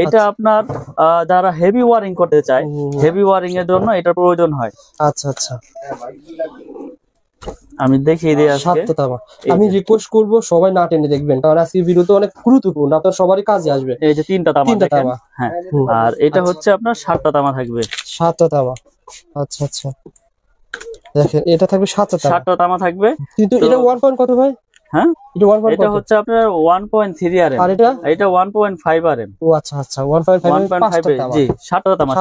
এটা আপনার যারা হেভি ওয়ারিং করতে চায়, হেভি ওয়ারিং এর জন্য এটা প্রয়োজন হয়। আচ্ছা আচ্ছা, আমি দেখিয়ে দিই আজকে। আমি রিকোয়েস্ট করব সবাই না টেনে দেখবেন, কারণ আজকে ভিডিওতে অনেক গুরুত্বপূর্ণ, আপনার সবারই কাজে আসবে। এই যে তিনটা তামা, হ্যাঁ, আর এটা হচ্ছে আপনার 7টা তামা থাকবে। 7টা তামা, আচ্ছা আচ্ছা, দেখেন এটা থাকবে 7টা তামা থাকবে। কিন্তু এটা 1 পয়েন্ট কত ভাই? হ্যাঁ, এটা হচ্ছে আপনার 1.3 আরএম, আর এটা 1.5 আরএম। ও আচ্ছা আচ্ছা, 1.5 জি, 7টা তামা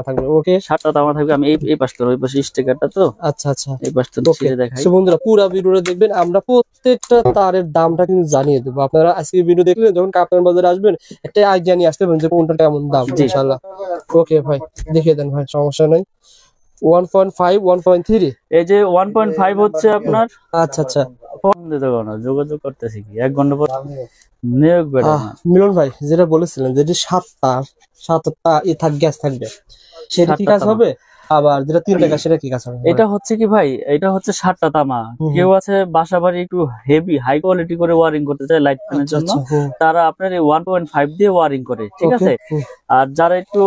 থাকবে। ওকে, 7টা তামা থাকবে। আমি এই পাশটা, ওই পাশে স্টিকারটা তো। আচ্ছা আচ্ছা, এই পাশটা ছিঁড়ে দেখাই। সো বন্ধুরা পুরো ভিডিওটা দেখবেন, আমরা প্রত্যেকটা তারের দামটা কিন্তু জানিয়ে দেব। আপনারা আজকে ভিডিও দেখলে যখন কাপ্তান বাজারে আসবেন একটা আইডিয়া নিয়ে আসতে পারবেন যে কোনটা কেমন দাম ইনশাআল্লাহ। ওকে ভাই, দেখিয়ে দেন ভাই, সমস্যা নাই। 1.5 1.3, এই যে 1.5 হচ্ছে আপনার। আচ্ছা আচ্ছা, যোগাযোগ করতেছি কি 1 ঘন্টা পর নিয়োগ বেড়ে। মিলন ভাই যেটা বলেছিলেন যে 7টা গ্যাস থাকবে, সেটা কি কাজ হবে? আবার যেটা 3টা গ্যাস সেটা কি কাজ হবে? এটা হচ্ছে কি ভাই, এটা হচ্ছে 7টা তামা। কেউ আছে বাসা বাড়ি একটু হেভি হাই কোয়ালিটি করে ওয়ারিং করতে চায় লাইট ফ্যানের জন্য, তারা আপনার এই 1.5 দিয়ে ওয়ারিং করে, ঠিক আছে। আর যারা একটু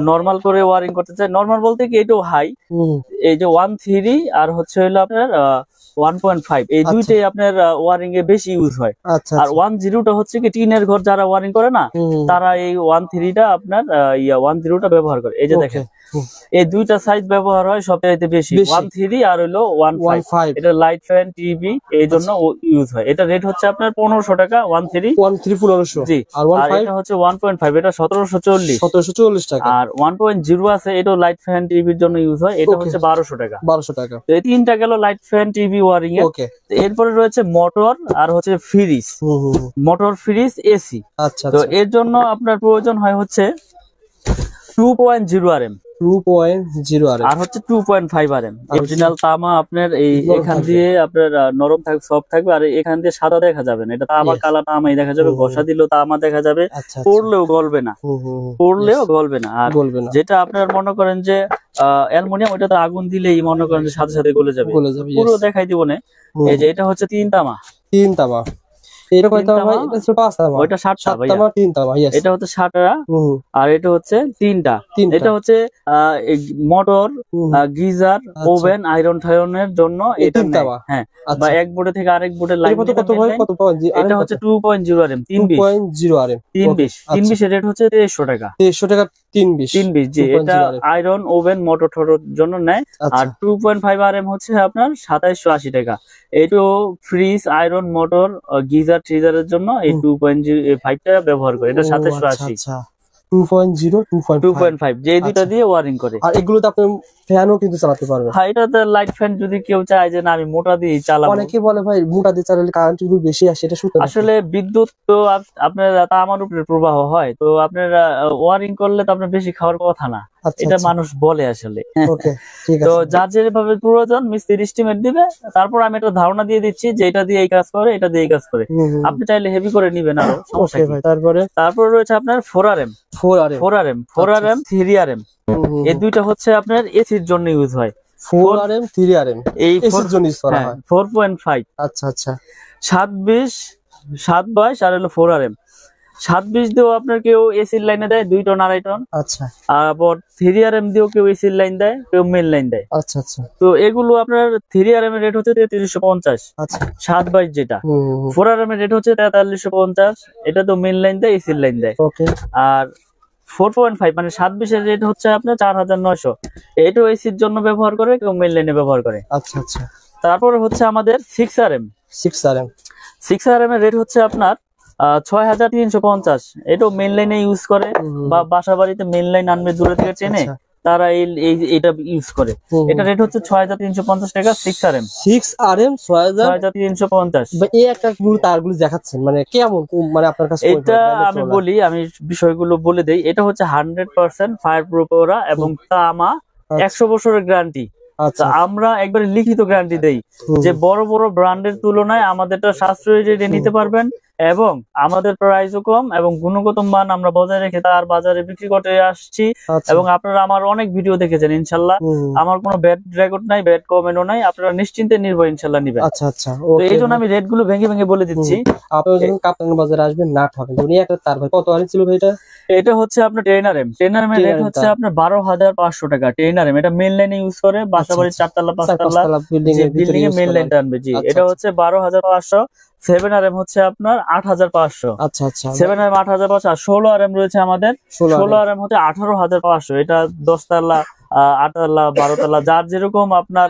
নরমাল করে ওয়ারিং করতে চায়, নরমাল বলতে কি এটাও হাই, এই যে 1.3 আর হচ্ছে হলো আপনার 1.5, এই দুইটাই আপনার ওয়ারিং এ বেশি ইউজ হয়। আর 1.0টা হচ্ছে কি টিনের ঘর যারা ওয়ারিং করে না, তারা এই 1.3টা আপনার 1.0টা ব্যবহার করে। এই যে দেখেন, এই দুইটা সাইজ ব্যবহার হয় সবচাইতে বেশি, 1.3 আর হলো 1.5। এটা লাইট ফ্যান, টিভি এই জন্য ইউজ হয়। এটা রেট হচ্ছে আপনার 1500 টাকা। 1.3 1500, জি। আর এটা হচ্ছে 1.5, এটা 1740 টাকা। আর 1.0 আছে, এটা লাইট ফ্যান টিভির জন্য ইউজ হয়, এটা হচ্ছে 1200 টাকা। তো এই তিনটা গেল light fan TV wearing a. এরপরে রয়েছে মোটর আর হচ্ছে ফ্রিজ, মোটর ফ্রিজ এসি। তো এর জন্য আপনার প্রয়োজন হয় হচ্ছে 2.0 আরএম, 2.0 আর হচ্ছে 2.5 আরএম। অরিজিনাল তামা আপনার এই এখান দিয়ে আপনার নরম থাকবে, সফট থাকবে, আর এখান দিয়ে সাদা দেখা যাবে না। এটা তামা কালা তামাই দেখা যাবে, ঘষা দিলেও তামা দেখা যাবে, পড়লেও গলবে না, আর যেটা আপনার মনে করেন যে অ্যালুমিনিয়াম, ওটা তো আগুন দিলেই মনে করেন যে সাথে সাথে গলে যাবে। পুরো দেখাই দিব না। এই যে এটা হচ্ছে 3 তামা। এটা কত ভাই? এটা ছোট আছে তামা, ওইটা 7টা ভাই, 3 তামা। এটা হচ্ছে 7টা, আর এটা হচ্ছে 3টা। এটা হচ্ছে মোটর, গিজার, ওভেন, আয়রন ঠায়রনের জন্য এটা তামা। হ্যাঁ, বা এক বোর্ডে থেকে আরেক বোর্ডে লাইন কত ভাই? কত পাওয়া যায়? এটা হচ্ছে 2.0 আরএম, 2.0 আরএম, 320 এর রেট হচ্ছে 2300 টাকা। 2300 টাকা 320, জি। এটা আয়রন, ওভেন, মোটর ঠোরের জন্য নেয়। আর 2.5 আরএম হচ্ছে আপনার 2780 টাকা। এইটো ফ্রিজ, আয়রন, মোটর, গিজার, ট্রিজারের জন্য এই 2.5টা ব্যবহার করে। এটা 2780। 2.5 যে দুইটা দিয়ে ওয়ারিং করে। আর এগুলোতে আপনি ফ্যানও কিন্তু চালাতে পারবেন। হ্যাঁ, এটাতে লাইট ফ্যান যদি কেউ চায় যে না আমি মোটা দিয়ে চালাবো। অনেকে বলে ভাই মোটা দিয়ে চালালে কারেন্ট বিল বেশি আসে, এটা সত্যি? আসলে বিদ্যুৎ তো আপনার তামার উপরে প্রবাহ হয়, তো আপনার ওয়ারিং করলে তো আপনার বেশি খাওয়ার কথা না, এটা মানুষ বলে আসলে। তো যার যেভাবে প্রয়োজন মিস্ত্রি এস্টিমেট দিবে, তারপর আমি একটা ধারণা দিয়ে দিচ্ছি যে এটা দিয়ে এই কাজ করে, এটা দিয়ে এই কাজ করে। আপনি চাইলে হেভি করে নিবেন আরো, সমস্যা নেই। তারপর রয়েছে আপনার 4 আরএম, 3 আরএম। এই দুইটা হচ্ছে আপনার এসির জন্য ইউজ হয়। 4 আরএম 3 আরএম এই এসির জন্য ইউজ করা হয়। 4.5, আচ্ছা আচ্ছা। 720 আর হলো 4 আরএম। 720 দিয়েও আপনার কেউ এসির লাইনে দেয় 2 টন 2.5 টন, আচ্ছা। আর 3 আরএম দিয়েও কেউ এসির লাইন দেয়, কেউ মেন লাইন দেয়, আচ্ছা আচ্ছা। তো এগুলো আপনার 3 আরএম এর রেট হচ্ছে 3350, আচ্ছা। 722 যেটা, 4 আরএম এর রেট হচ্ছে 4350, এটা তো মেন লাইন দেয়, এসির লাইন দেয়। আর 4.5 মানে 720 এর রেট হচ্ছে আপনার 4900, এটাও এসির জন্য ব্যবহার করে, কেউ মেন লাইনে ব্যবহার করে, আচ্ছা আচ্ছা। তারপরে হচ্ছে আমাদের 6 আরএম এর রেট হচ্ছে আপনার 6350, এটাও মেন লাইনে ইউজ করে, বা বাসা বাড়িতে মেন লাইন আনবে দূরে থেকে টেনে, তারা এটা ইউজ করে। এটা রেট হচ্ছে 6350 টাকা। 6 আরএম 6350। এই একটা তারগুলো দেখাচ্ছেন মানে কেমন, মানে আপনার কাছে এটা আমি বলি, আমি বিষয়গুলো বলে দেই। এটা হচ্ছে 100% ফায়ার প্রুফ ওরা, এবং তামা 100 বছরের গ্যারান্টি। আচ্ছা, আমরা একবারে লিখিত গ্যারান্টি দেই যে বড় বড় ব্র্যান্ডের তুলনায় আমাদেরটা সাশ্রয়ী রেটে নিতে পারবেন, এবং আমাদের প্রাইসও কম এবং গুণগত মান আমরা বজায় রেখে তার বাজারে বিক্রি করতে আসছি। আচ্ছা। এবং আপনারা আমার অনেক ভিডিও দেখেছেন ইনশাল্লাহ, আমার কোনো ব্যাড রেকর্ড নাই, ব্যাড কমেন্টও নাই, আপনারা নিশ্চিন্তে নির্ভয় ইনশাল্লাহ নিবেন। আচ্ছা আচ্ছা, তো এই জন্য আমি রেট গুলো ভেঙে ভেঙে বলে দিচ্ছি। আপনারা যখন কাপ্তান বাজারে আসবেন না ঠকেন। উনি একটা তার ভাই কত আনছিল ভাই এটা? এটা হচ্ছে আপনার ট্রেনার এম এর রেট হচ্ছে আপনার 12,500 টাকা। ট্রেনার এম এটা মেইন লাইনে ইউজ করে, বাসাবাড়ির 4 তলা 5 তলা বিল্ডিং এ মেইন লাইনটা আনবে। জি, এটা হচ্ছে 12,500। 7RM হচ্ছে আপনার 8,500। আচ্ছা আচ্ছা, 7RM 8,500। আর 16RM রয়েছে আমাদের, 16RM হচ্ছে 18,500। এটা 10 তলা 8 তলা 12 তলা যার যেরকম আপনার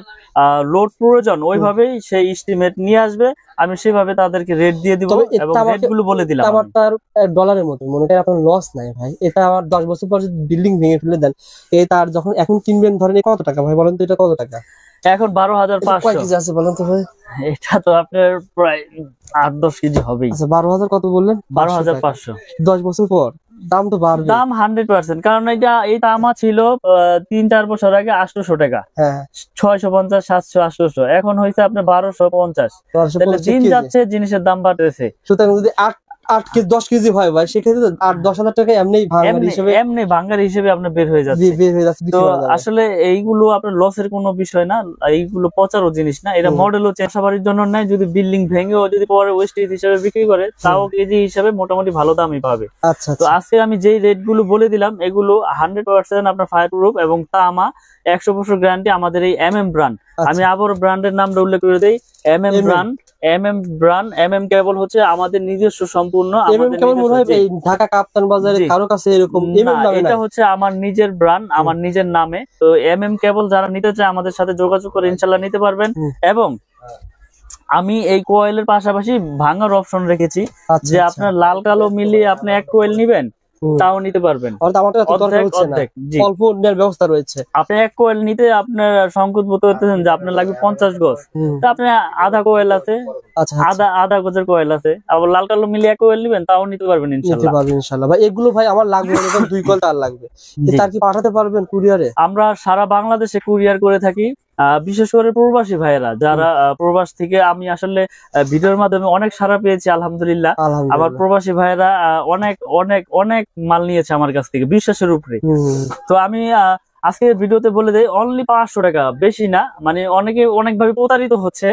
লোড প্রয়োজন ওইভাবেই সেই এস্টিমেট নিয়ে আসবে, আমি সেভাবে তাদেরকে রেট দিয়ে দিব এবং রেট গুলো বলে দিলাম। আমার তার ডলারের মতো মনে করেন আপনার লস নাই ভাই, এটা আমার 10 বছর পর যদি বিল্ডিং ভেঙে ফেলে দেন, এই তার যখন এখন কিনবেন ধরেন কত টাকা ভাই বলেন তো, এটা কত টাকা এখন? 12,500। কয় কেজি আছে বলেন তো ভাই? এটা তো আপনার প্রায় 8-10 কেজি হবেই। আচ্ছা 12,000 কত বললেন? 12,500। 10 বছর পর দাম তো বাড়বে, দাম 100%, কারণ এটা এই তামা ছিল 3-4 বছর আগে 800 টাকা, হ্যাঁ 650, 700, 800, এখন হয়েছে আপনার 1250। তাহলে দিন যাচ্ছে জিনিসের দাম বাড়তেছে। সুতরাং যদি 8 কেজি 10 কেজি হয় ভাই, সেক্ষেত্রে 8-10,000 টাকা এমনি ভাঙার হিসেবে আপনার বের হয়ে যাচ্ছে। তো আসলে এইগুলো আপনার লসের কোনো বিষয় না, এইগুলো পচারও জিনিস না, এটা মডেলও চেষ্টাবাড়ির জন্য নাই। যদি বিল্ডিং ভেঙেও যদি পরে ওয়েস্টেজ হিসেবে বিক্রি করে তাও কেজি হিসেবে মোটামুটি ভালো দামই পাবে। আচ্ছা, তো আজকে আমি যেই রেট গুলো বলে দিলাম এগুলো 100% আপনার ফায়ার প্রুফ এবং তামা 100 বছর গ্যারান্টি আমাদের এই MM ব্র্যান্ড। আমি আবার ব্র্যান্ডের নামটা উল্লেখ করে দেই, MM ব্র্যান্ড। MM কেবল হচ্ছে আমাদের নিজস্ব সম্পূর্ণ, ঢাকা কাপ্তান বাজারে কারো কাছে এরকম এটা হচ্ছে আমার নিজের ব্র্যান্ড, আমার নিজের নামে। তো MM কেবল যারা নিতে চায় আমাদের সাথে যোগাযোগ করে ইনশাল্লাহ নিতে পারবেন। এবং আমি এই কোয়েলের পাশাপাশি ভাঙার অপশন রেখেছি, যে আপনার লাল কালো মিলিয়ে আপনি এক কোয়েল নিবেন তাও নিতে পারবেন, অল্প ব্যবস্থা রয়েছে। আপনি এক কোয়েল নিতে আপনার সংকোচ বোধ করতেছেন যে আপনার লাগবে 50 গজ, তো আপনি আধা কোয়েল আছে, আধা গজের কোয়েল আছে, আবার লাল কালো মিলিয়ে এক কোয়েল নিবেন তাও নিতে পারবেন ইনশাআল্লাহ। ভাই এগুলো ভাই আমার লাগবে এরকম 2 কোয়েল তার লাগবে, তার কি পাঠাতে পারবেন কুরিয়ারে? আমরা সারা বাংলাদেশে কুরিয়ার করে থাকি, বিশেষ করে প্রবাসী ভাইয়েরা যারা প্রবাস থেকে, আমি আসলে ভিডিওর মাধ্যমে অনেক সাড়া পেয়েছি আলহামদুলিল্লাহ। আমার প্রবাসী ভাইয়েরা অনেক অনেক অনেক মাল নিয়েছে আমার কাছ থেকে বিশ্বাসের উপরে। তো আমি আজকে ভিডিওতে বলে দেই অনলি 500 টাকা, বেশি না, মানে অনেকে অনেকভাবে প্রতারিত হচ্ছে।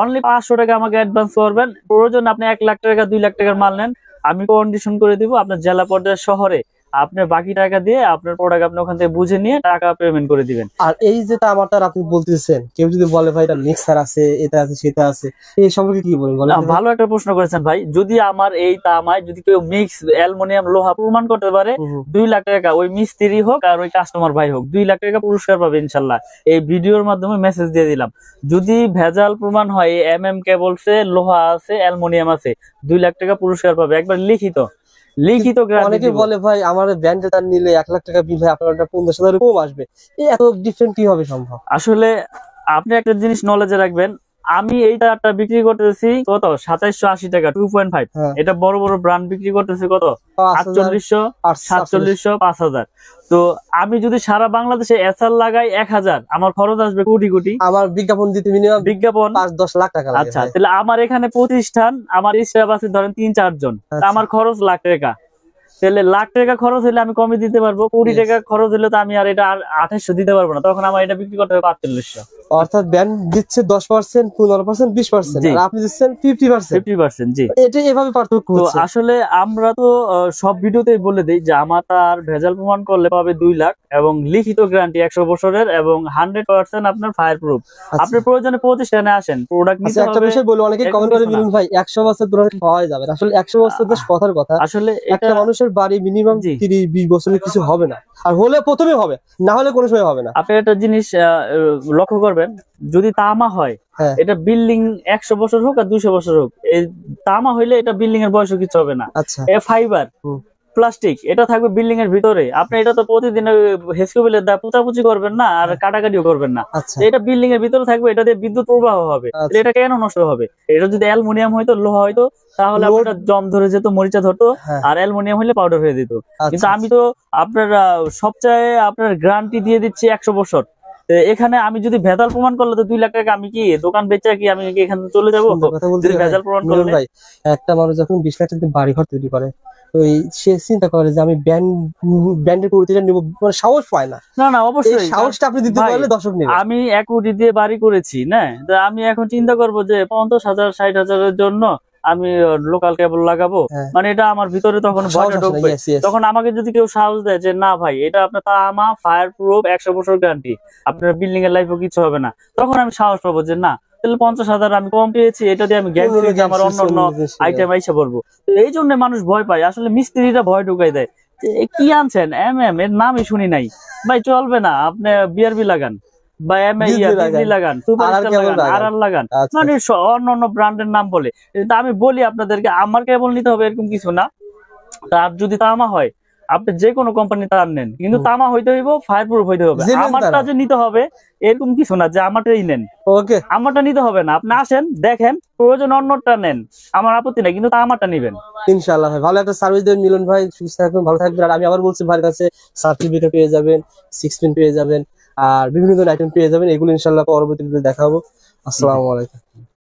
অনলি 500 টাকা আমাকে অ্যাডভান্স করবেন, প্রয়োজন আপনি 1 লাখ টাকা 2 লাখ টাকার মাল নেন, আমি কন্ডিশন করে দিব আপনার জেলা পর্যায়ের শহরে, আপনার বাকি টাকা দিয়ে আপনার প্রোডাক্ট আপনি ওখান থেকে বুঝে নিয়ে টাকা পেমেন্ট করে দিবেন। আর এই যে তামাটার আপনি বলতেছেন, কেউ যদি বলে ভাই এটা মিক্সার আছে, এটা আছে, সেটা আছে, এই সম্পর্কে কি বলেন? ভালো একটা প্রশ্ন করেছেন ভাই। যদি আমার এই তামায় যদি কেউ মিক্স অ্যালুমিনিয়াম লোহা প্রমাণ করতে পারে, 2 লাখ টাকা, ওই মিস্ত্রি হোক আর ওই কাস্টমার ভাই হোক, 2 লাখ টাকা পুরস্কার পাবে ইনশাল্লাহ। এই ভিডিওর মাধ্যমে মেসেজ দিয়ে দিলাম, যদি ভেজাল প্রমাণ হয় MM কেবলসে লোহা আছে অ্যালুমিনিয়াম আছে, 2 লাখ টাকা পুরস্কার পাবে, একবার লিখিত। অনেকে বলে ভাই আমার ব্র্যান্ডে তার নিলে 1 লাখ টাকা বিল হয়, আপনার 50,000 কম আসবে, এত ডিফারেন্ট কিভাবে সম্ভব? আসলে আপনি একটা জিনিস নলেজে রাখবেন, আমি এই তারটা বিক্রি করতেছি কত 2780 টাকা 2.5, এটা বড় বড় ব্র্যান্ড বিক্রি করতেছে কত 4800, 4700, 5000। তো আমি যদি সারা বাংলাদেশে SR লাগাই 1000, আমার খরচ আসবে কোটি কোটি। আমার বিজ্ঞাপন দিতে মিনিমাম বিজ্ঞাপন 5-10 লাখ টাকা লাগে। আচ্ছা, তাহলে আমার এখানে প্রতিষ্ঠান, আমার স্টাফ আছে ধরেন 3-4 জন, আমার খরচ লাখ টাকা। তাহলে লাখ টাকা খরচ হলে আমি কমে দিতে পারবো, কোটি টাকা খরচ হলে তো আমি আর এটা 2800 দিতে পারবো না, তখন আমার এটা বিক্রি করতে হবে 4500। অর্থাৎ ব্যান্ড দিচ্ছে 10%, 15%, 20%, আর আপনি দিচ্ছেন 50%। জি, এটা এভাবে পার্থক্য হচ্ছে। আসলে আমরা তো সব ভিডিওতেই বলে দেই যে আমার তার ভেজাল প্রমাণ করলে পাবে 2 লাখ এবং লিখিত গ্যারান্টি 100 বছরের এবং 100% আপনার ফায়ার প্রুফ। আপনি প্রয়োজনে প্রতিষ্ঠানে আসেন, প্রোডাক্ট নিতে হবে। একটা বিষয় বলি, অনেকে কমেন্ট করে বলেন ভাই 100 বছর ধরে পাওয়া যাবে, আসলে 100 বছর তো কথার কথা। আসলে একটা মানুষের বাড়ি মিনিমাম 30-20 বছরের কিছু হবে না, আর হলে প্রথমে হবে, না হলে কোনো সময় হবে না। আপনি একটা জিনিস লক্ষ্য করবেন, যদি তামা হয় এটা বিল্ডিং 100 বছর হোক আর 200 বছর হোক, এই তামা হইলে এটা বিল্ডিং এর বয়স কিছু হবে না। ফাইবার প্লাস্টিক এটা থাকবে বিল্ডিং এর ভিতরে, আপনি এটা তো প্রতিদিন হেসকুবিলের দা পোঁচাপুচি করবেন না আর কাটাকাটিও করবেন না, এটা বিল্ডিং এর ভিতরে থাকবে, এটা দিয়ে বিদ্যুৎ প্রবাহ হবে, এটা কেন নষ্ট হবে? এটা যদি অ্যালুমিনিয়াম হয়তো, লোহা হয়তো, তাহলে আপনার জম ধরে যেত, মরিচা ধরতো, আর অ্যালুমিনিয়াম হলে পাউডার হয়ে দিত। কিন্তু আমি তো আপনার সবচেয়ে আপনার গ্যারান্টি দিয়ে দিচ্ছি 100 বছর, এখানে আমি যদি ভেজাল প্রমাণ করলে তো 2 লাখ টাকা আমি কি দোকান বেচে কি আমি কি এখান থেকে চলে যাবো? কথা বলতে যদি ভেজাল প্রমাণ মিলন করলে ভাই, একটা মানুষ যখন 20 লাখ টাকা বাড়ি ঘর তৈরি করে, ওই সে চিন্তা করে যে আমি ব্র্যান্ডের প্রতিটা নিব, মানে সাহস পায় না। না না এই অবশ্যই সাহসটা আপনি দিতে ভাই, পারলে দর্শক নেবে। আমি 1 কোটি দিয়ে বাড়ি করেছি না, তো আমি এখন চিন্তা করব যে 50,000 60,000-এর জন্য আমি লোকাল কেবল লাগাবো, হ্যাঁ। মানে এটা আমার ভিতরে তখন সাহস ভয়টা আসে না, ঢুকবে। yes, yes। তখন আমাকে যদি কেউ সাহস দেয় যে না ভাই এটা আপনার তামা ফায়ার প্রুফ 100 বছর গ্যারান্টি, আপনার বিল্ডিং এর লাইফও কিছু হবে না, তখন আমি সাহস পাবো যে না তাহলে 50,000 আমি কম পেয়েছি, এটা দিয়ে আমি গ্যারান্টি দিই আমার অন্য আইটেম আইসা পড়বো। তো এই জন্য মানুষ ভয় পায়, আসলে মিস্ত্রিরা ভয় ঢুকাই দেয় যে এ কি আনছেন এর নামই শুনি নাই ভাই, চলবে না, আপনি বিআরবি লাগান বা বিজলি লাগান, সুপারস্টার লাগান, আরআর লাগান, আচ্ছা। মানে অন্য ব্র্যান্ডের নাম বলে। তা আমি বলি আপনাদেরকে আমার কেবল নিতে হবে এরকম কিছু না, তার যদি তামা হয় আপনি যে কোনো কোম্পানি তার নেন, কিন্তু তামা হইতে হইব, ফায়ার প্রুফ হইতে হবে। জেনুইন আমারটা তারা। যে নিতে হবে এরকম কিছু না যে আমারটাই নেন, ওকে, আমারটা নিতে হবে না, আপনি আসেন দেখেন, প্রয়োজন অন্যটা নেন, আমার আপত্তি নাই, কিন্তু আমারটা নিবেন। ইনশাআল্লাহ ভাই, ভালো একটা সার্ভিস দেবেন মিলন ভাই, সুস্থ থাকবেন, ভালো থাকবেন। আর আমি আবার বলছি ভাইয়ের কাছে সার্টিফিকেট পেয়ে যাবেন, 6 পিন পেয়ে যাবেন, আর বিভিন্ন ধরনের আইটেম পেয়ে যাবেন। এগুলো ইনশাআল্লাহ পরবর্তীতে দেখাবো। আসসালামু আলাইকুম।